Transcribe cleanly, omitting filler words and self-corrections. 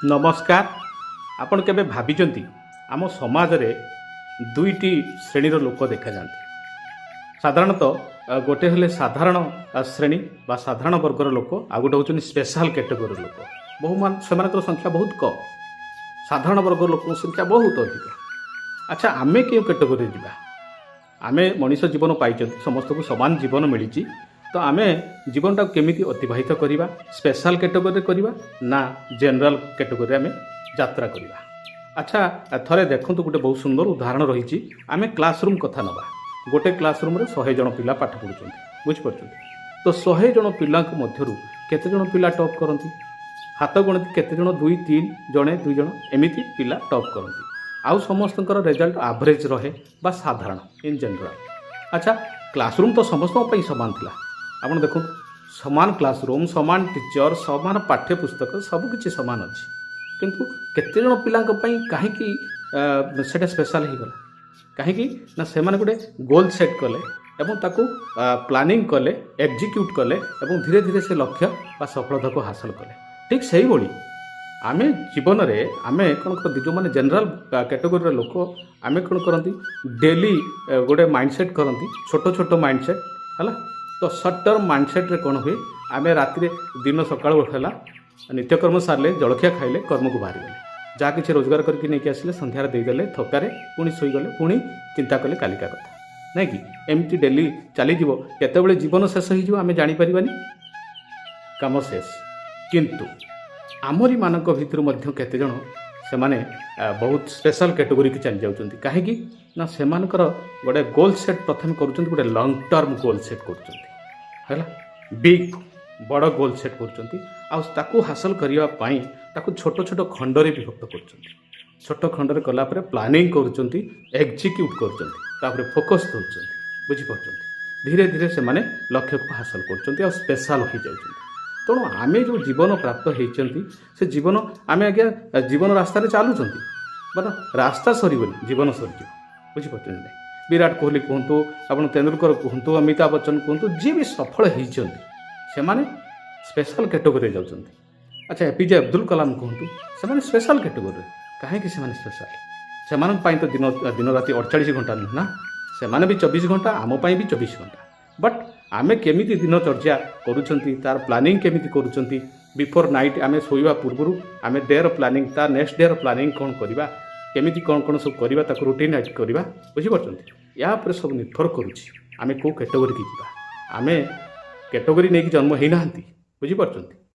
नमस्कार। आपण केबे भाबिचंती आम समाज रे दुईटी श्रेणीर लोक देखा जाती। साधारणतः गोटे हेले साधारण श्रेणी बा साधारण वर्गर लोक आ गोटे होचन स्पेशल कैटेगरी लोक। बहुमान सेमानकर संख्या बहुत कम, साधारण वर्ग लोक संख्या बहुत अधिक। अच्छा, आमे क्यों कैटेगरी जीवा? आमे मनुष्य जीवन पाई, समस्त को समान जीवन मिली, तो आमे जीवन टाक केमिति अतिबाहित करिबा, स्पेशल कैटेगरी करिबा ना जनरल कैटेगरी आमे यात्रा करिबा। अच्छा, थरे देखंतु गोटे बहुत सुंदर उदाहरण रही। आमे क्लासरूम कथा नबा। गोटे क्लासरूम रे 100 जन पिला पाठ पढुचंती, बुझ परचंती। तो 100 जन पिला मध्यरु केते जन पिला टॉप करंती? हाथ गणति केते जन? 2 3 जणे 2 जण एमिति पिला टॉप करंती। आउ समस्तଙ୍କର रिजल्ट एवरेज रहे बा साधारण इन जनरल। अच्छा, क्लासरूम तो समस्त पई समान थिला। आपण देखो, समान क्लासरूम, समान टीचर, समान पाठ्यपुस्तक, सबकि समान अच्छी, किंतु केते जन पिलांक पई काहेकि सेटा स्पेशल हो गला? कहीं ना से गोटे गोल सेट कले एवं ताकू प्लानिंग कले, एग्जीक्यूट कले एवं धीरे धीरे से लक्ष्य बा सफलता को हासिल कले। ठीक से ही भाई आमे जीवन में आमे कौन करती, जो मैंने जनरल कैटेगोरी लोक आमे कौन करती, डेली गोटे माइंडसेट करती, छोट छोट माइंडसेट है। तो सर्ट टर्म माइंडसेट रे कौन हुए, आमे राति दिन सकाळ उठला नित्यकर्म सारे जलखिया खाइले, कर्म को बाहरी गले, जहाँ किसी रोजगार करके नहीं आसिले संध्यार देदेले, थकारे पुणी शोईगले, पुणी चिंता कले कालिका कथा नहीं कि एमती डेली चलीज केतबेले जीवन शेष हो आम जापर कम शेष। किंतु आमरी मानक भितर मध्य केते जण से माने बहुत स्पेशल कैटेगरी की चली जाउछंती। काहेकि ना सेमानकर गोटे गोल सेट प्रथम करूछंती, गोटे लॉन्ग टर्म गोल सेट करूछंती हैला, बिग बड़ गोल सेट करूछंती। आ ताकू हासिल करिया पई ताकू छोट छोट खंडरे विभक्त करूछंती। छोट खंडरे कला परे प्लानिंग करूछंती, एग्जीक्यूट करूछंती, तापरे फोकस करूछंती, बुझी परछंती। धीरे धीरे से माने लक्ष्य को हासिल करूछंती और स्पेशल हो जाउछंती। तेणु आमे जो जीवन प्राप्त होइछंती से जीवन आमे आज्ञा जीवन रास्ता रे चालुछंती, बट रास्ता सरीबनी, जीवन सरीजिव, बुझी परछंती। विराट कोहली कहतु, आपण तेंदुलकर कहतु, अमिताभ बच्चन कहतु, जी भी सफल होइछंती से माने स्पेशल कैटेगरी जाउछंती। अच्छा, एपीजे अब्दुल कलाम कहतु, से माने स्पेशल कैटेगरी। काहेकि से माने स्पेशल? सेमान पई तो दिन राति 48 घंटा नहीं ना, से माने भी 24 घंटा, आम पई भी 24 घंटा। बट आमे केमिति दिनचर्या करूछंती, तार प्लानिंग केमिति करूछंती, बिफोर नाइट आमे सोइबा पूर्वरु आमे डेर प्लानिंग, तार नेक्स्ट डेर प्लानिंग कौन करबा, केमिति कौन सब करबा, ताको रूटीन एड करबा, बुझी परछंती। या पर सब निर्भर करूछि आमे को कैटेगरी की जीवा। आमे कैटेगरी नहीं जन्म होई नांती, बुझी परछंती।